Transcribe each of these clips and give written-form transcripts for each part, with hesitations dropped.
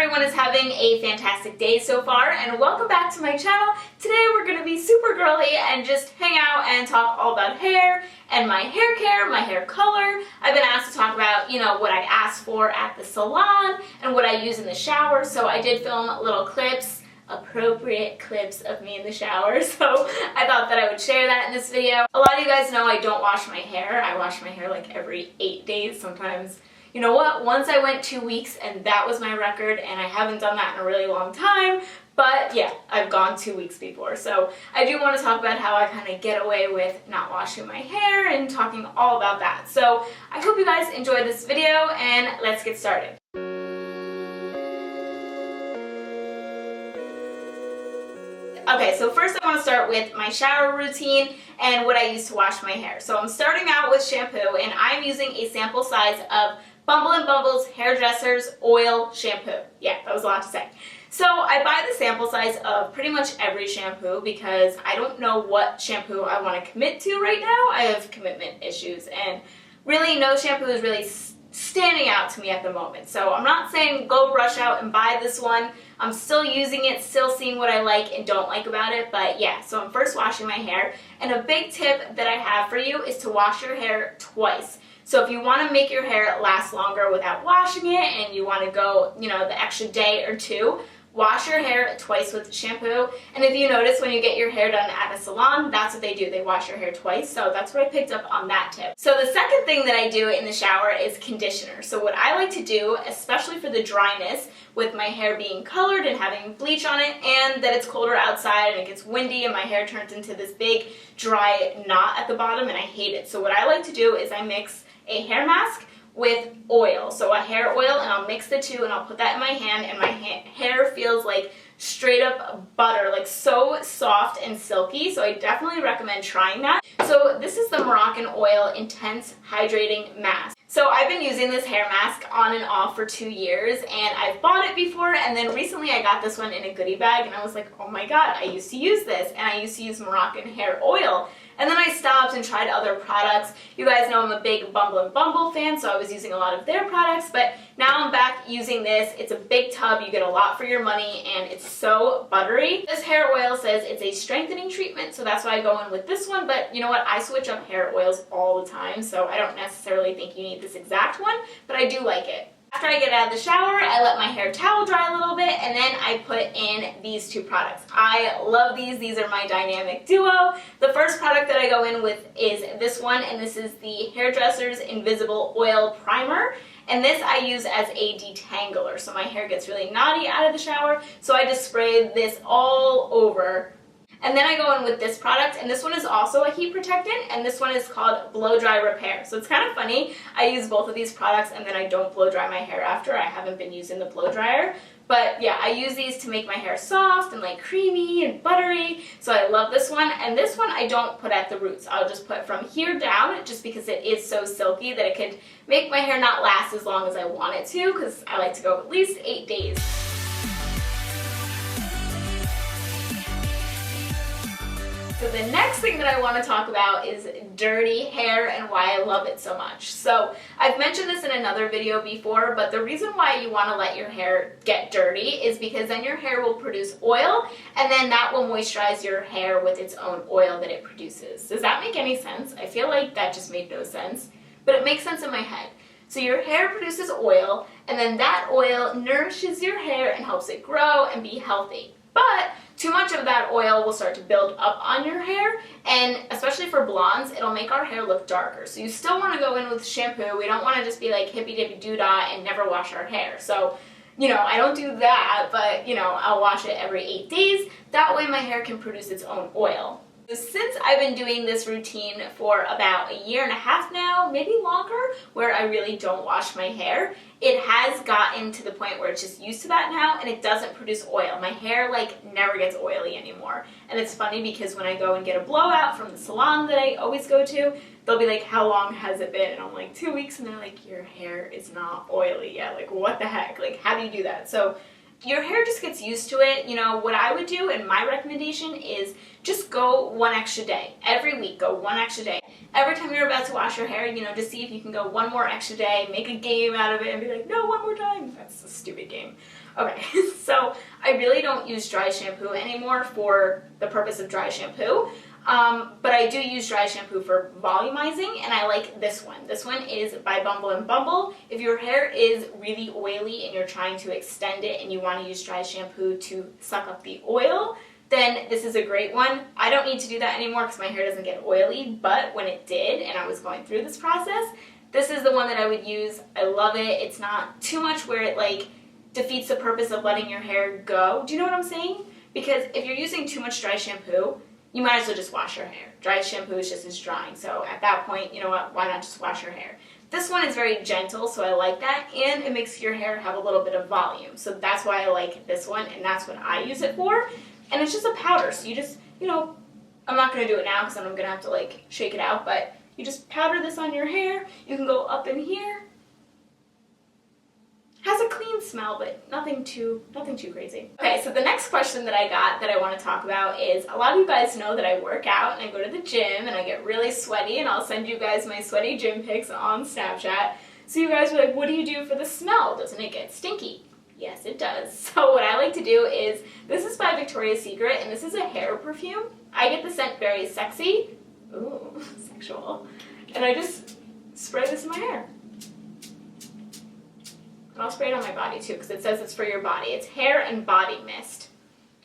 everyone is having a fantastic day so far, and welcome back to my channel. Today we're going to be super girly and just hang out and talk all about hair and my hair care, my hair color. I've been asked to talk about, what I asked for at the salon and what I use in the shower, so I did film little clips, appropriate clips of me in the shower, so I thought that I would share that in this video. A lot of you guys know I don't wash my hair. I wash my hair like every 8 days, sometimes. You know what? Once I went 2 weeks and that was my record, and I haven't done that in a really long time, but yeah, I've gone 2 weeks before. So I do want to talk about how I kind of get away with not washing my hair and talking all about that. So I hope you guys enjoyed this video, and let's get started. Okay, so first I want to start with my shower routine and what I use to wash my hair. So I'm starting out with shampoo, and I'm using a sample size of Bumble & Bumble's Hairdresser's Oil Shampoo. Yeah, that was a lot to say. So I buy the sample size of pretty much every shampoo because I don't know what shampoo I want to commit to right now. I have commitment issues, and really no shampoo is really standing out to me at the moment. So I'm not saying go rush out and buy this one. I'm still using it, still seeing what I like and don't like about it, but yeah, so I'm first washing my hair, and a big tip that I have for you is to wash your hair twice. So if you want to make your hair last longer without washing it and you want to go, the extra day or two, wash your hair twice with shampoo. And if you notice when you get your hair done at a salon, that's what they do. They wash your hair twice. So that's what I picked up on that tip. So the second thing that I do in the shower is conditioner. So what I like to do, especially for the dryness, with my hair being colored and having bleach on it, and that it's colder outside and it gets windy and my hair turns into this big dry knot at the bottom, and I hate it. So what I like to do is I mix a hair mask with oil, so a hair oil, and I'll mix the two and I'll put that in my hand, and my hair feels like straight up butter, like so soft and silky. So I definitely recommend trying that. So this is the Moroccan Oil Intense Hydrating Mask. So I've been using this hair mask on and off for 2 years, and I've bought it before, and then recently I got this one in a goodie bag, and I was like, oh my god, I used to use this, and I used to use Moroccan hair oil. And then I stopped and tried other products. You guys know I'm a big Bumble & Bumble fan, so I was using a lot of their products, but now I'm back using this. It's a big tub, you get a lot for your money, and it's so buttery. This hair oil says it's a strengthening treatment, so that's why I go in with this one, but you know what? I switch up hair oils all the time, so I don't necessarily think you need this exact one, but I do like it. After I get out of the shower, I let my hair towel dry a little bit, and then I put in these two products. I love these. These are my dynamic duo. The first product that I go in with is this one, and this is the Hairdresser's Invisible Oil Primer. And this I use as a detangler, so my hair gets really knotty out of the shower, so I just spray this all over. And then I go in with this product, and this one is also a heat protectant, and this one is called Blow Dry Repair. So it's kind of funny, I use both of these products and then I don't blow dry my hair after. I haven't been using the blow dryer. But yeah, I use these to make my hair soft and like creamy and buttery, so I love this one. And this one I don't put at the roots. I'll just put from here down, just because it is so silky that it could make my hair not last as long as I want it to, because I like to go at least 8 days. So the next thing that I want to talk about is dirty hair and why I love it so much. So I've mentioned this in another video before, but the reason why you want to let your hair get dirty is because then your hair will produce oil, and then that will moisturize your hair with its own oil that it produces. Does that make any sense? I feel like that just made no sense, but it makes sense in my head. So your hair produces oil, and then that oil nourishes your hair and helps it grow and be healthy. But too much of that oil will start to build up on your hair, and especially for blondes, it'll make our hair look darker. So you still want to go in with shampoo. We don't want to just be like hippy-dippy-doo-dah and never wash our hair. So, I don't do that, but, I'll wash it every 8 days. That way my hair can produce its own oil. Since I've been doing this routine for about 1.5 years now, maybe longer, where I really don't wash my hair, it has gotten to the point where it's just used to that now, and it doesn't produce oil. My hair never gets oily anymore. And it's funny because when I go and get a blowout from the salon that I always go to, they'll be like, how long has it been? And I'm like, 2 weeks, and they're like, your hair is not oily yet. Like, what the heck? Like, how do you do that? So your hair just gets used to it. What I would do, and my recommendation is just go 1 extra day. Every week, go 1 extra day. every time you're about to wash your hair, just see if you can go one more extra day, make a game out of it, and be like, no, one more time. That's a stupid game. Okay, so I really don't use dry shampoo anymore for the purpose of dry shampoo. But I do use dry shampoo for volumizing, and I like this one. This one is by Bumble & Bumble. If your hair is really oily and you're trying to extend it and you want to use dry shampoo to suck up the oil, then this is a great one. I don't need to do that anymore because my hair doesn't get oily, but when it did and I was going through this process, this is the one that I would use. I love it. It's not too much where it like defeats the purpose of letting your hair go. Do you know what I'm saying? Because if you're using too much dry shampoo, you might as well just wash your hair. Dry shampoo is just as drying, so at that point, you know what, why not just wash your hair? This one is very gentle, so I like that, and it makes your hair have a little bit of volume, so that's why I like this one, and that's what I use it for. And it's just a powder, so you just, I'm not going to do it now because then I'm going to have to like shake it out, but you just powder this on your hair. You can go up in here. Has a clean smell, but nothing too crazy. Okay, so the next question that I got that I want to talk about is, a lot of you guys know that I work out and I go to the gym and I get really sweaty, and I'll send you guys my sweaty gym pics on Snapchat. So you guys are like, what do you do for the smell? Doesn't it get stinky? Yes, it does. So what I like to do is, this is by Victoria's Secret, and this is a hair perfume. I get the scent Very Sexy. Ooh, sexual. And I just spray this in my hair. And I'll spray it on my body too because it says it's for your body. It's hair and body mist.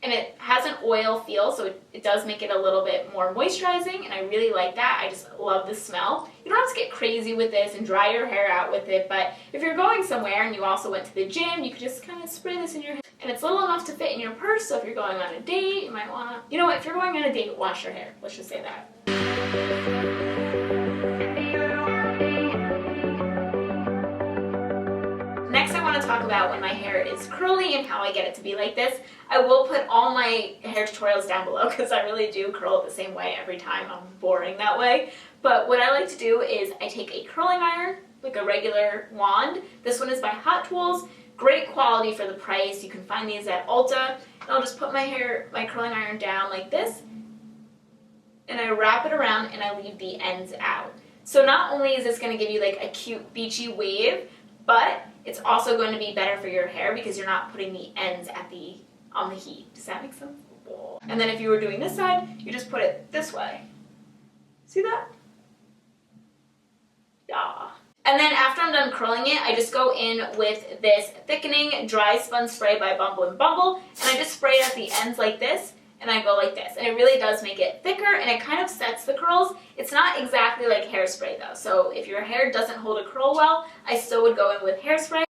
And it has an oil feel, so it does make it a little bit more moisturizing, and I really like that. I just love the smell. You don't have to get crazy with this and dry your hair out with it, but if you're going somewhere and you also went to the gym, you could just kind of spray this in your hair. And it's little enough to fit in your purse, so if you're going on a date, you might want to, if you're going on a date, wash your hair. Let's just say that. Next, I want to talk about when my hair is curly and how I get it to be like this. I will put all my hair tutorials down below because I really do curl it the same way every time. I'm boring that way. But what I like to do is I take a curling iron, like a regular wand. This one is by Hot Tools. Great quality for the price. You can find these at Ulta. And I'll just put my curling iron down like this, and I wrap it around and I leave the ends out. So not only is this going to give you like a cute beachy wave, but it's also going to be better for your hair because you're not putting the ends on the heat. Does that make sense? And then if you were doing this side, you just put it this way. See that? Yeah. And then after I'm done curling it, I just go in with this thickening dry spun spray by Bumble & Bumble, and I just spray it at the ends like this, and I go like this. And it really does make it thicker, and it kind of sets the curls. It's not exactly like hairspray though, so if your hair doesn't hold a curl well, I still would go in with hairspray.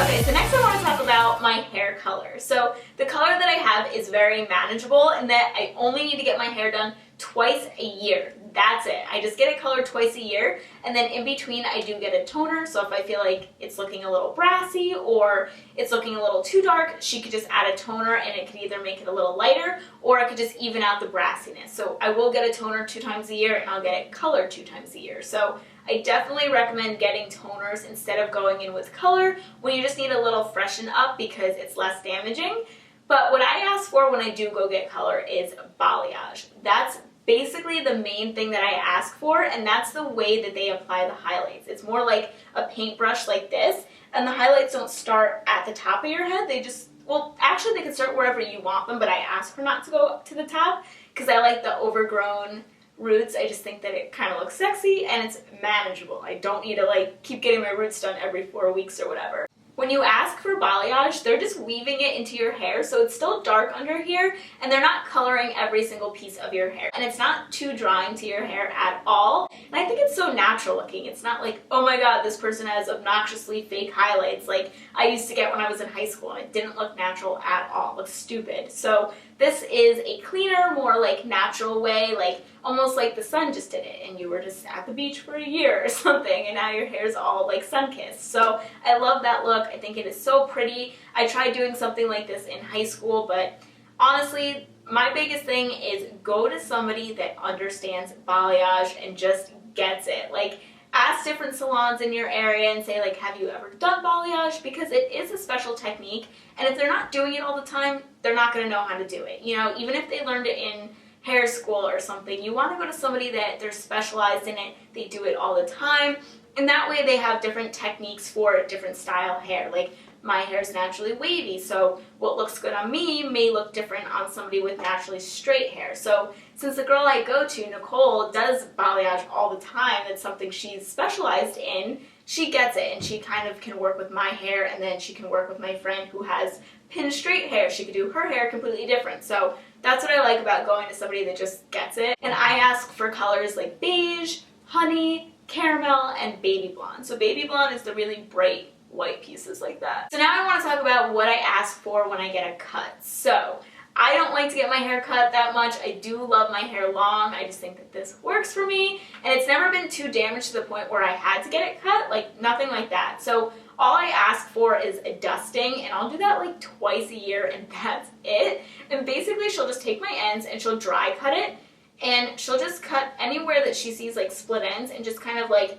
Okay, so next I want to talk about my hair color. So the color that I have is very manageable in that I only need to get my hair done twice a year. That's it. I just get it colored twice a year, and then in between I do get a toner, so if I feel like it's looking a little brassy or it's looking a little too dark, she could just add a toner and it could either make it a little lighter or it could just even out the brassiness. So I will get a toner 2 times a year and I'll get it colored 2 times a year. So I definitely recommend getting toners instead of going in with color when you just need a little freshen up because it's less damaging. But what I ask for when I do go get color is balayage. That's basically the main thing that I ask for, and that's the way that they apply the highlights. It's more like a paintbrush like this, and the highlights don't start at the top of your head. They just, well, actually they can start wherever you want them, but I ask for not to go up to the top because I like the overgrown roots. I just think that it kind of looks sexy and it's manageable. I don't need to like keep getting my roots done every 4 weeks or whatever. When you ask for balayage, they're just weaving it into your hair, so it's still dark under here, and they're not coloring every single piece of your hair. And it's not too drying to your hair at all. And I think it's so natural looking. It's not like, oh my god, this person has obnoxiously fake highlights like I used to get when I was in high school, and it didn't look natural at all. It looks stupid. So this is a cleaner, more like natural way, like almost like the sun just did it and you were just at the beach for a year or something and now your hair's all like sun-kissed. So I love that look. I think it is so pretty. I tried doing something like this in high school, but honestly, my biggest thing is go to somebody that understands balayage and just gets it. Like, ask different salons in your area and say like, have you ever done balayage? Because it is a special technique, and if they're not doing it all the time, they're not going to know how to do it. You know, even if they learned it in hair school or something, you want to go to somebody that they're specialized in it, they do it all the time, and that way they have different techniques for different style hair. Like, my hair is naturally wavy, so what looks good on me may look different on somebody with naturally straight hair. So since the girl I go to, Nicole, does balayage all the time, that's something she's specialized in, she gets it, and she kind of can work with my hair, and then she can work with my friend who has pin straight hair. She could do her hair completely different. So that's what I like about going to somebody that just gets it. And I ask for colors like beige, honey, caramel, and baby blonde. So baby blonde is the really bright white pieces like that. So now I want to talk about what I ask for when I get a cut. So I don't like to get my hair cut that much. I do love my hair long. I just think that this works for me, and it's never been too damaged to the point where I had to get it cut, like nothing like that. So all I ask for is a dusting, and I'll do that like twice a year, and that's it. And basically she'll just take my ends and she'll dry cut it, and she'll just cut anywhere that she sees like split ends, and just kind of like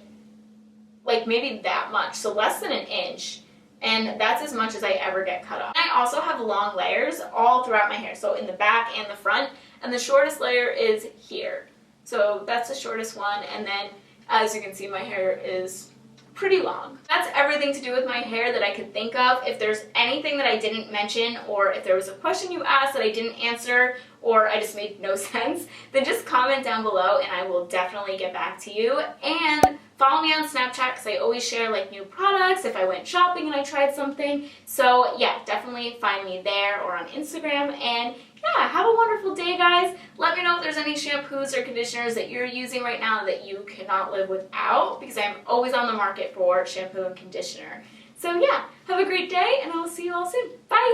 maybe that much, so less than an inch, and that's as much as I ever get cut off. I also have long layers all throughout my hair, so in the back and the front, and the shortest layer is here. So that's the shortest one, and then as you can see, my hair is pretty long. That's everything to do with my hair that I could think of. If there's anything that I didn't mention, or if there was a question you asked that I didn't answer, or I just made no sense, then just comment down below and I will definitely get back to you. And follow me on Snapchat because I always share like new products if I went shopping and I tried something. So yeah, definitely find me there or on Instagram. And yeah, have a wonderful day, guys. Let me know if there's any shampoos or conditioners that you're using right now that you cannot live without, because I'm always on the market for shampoo and conditioner. So yeah, have a great day, and I will see you all soon. Bye!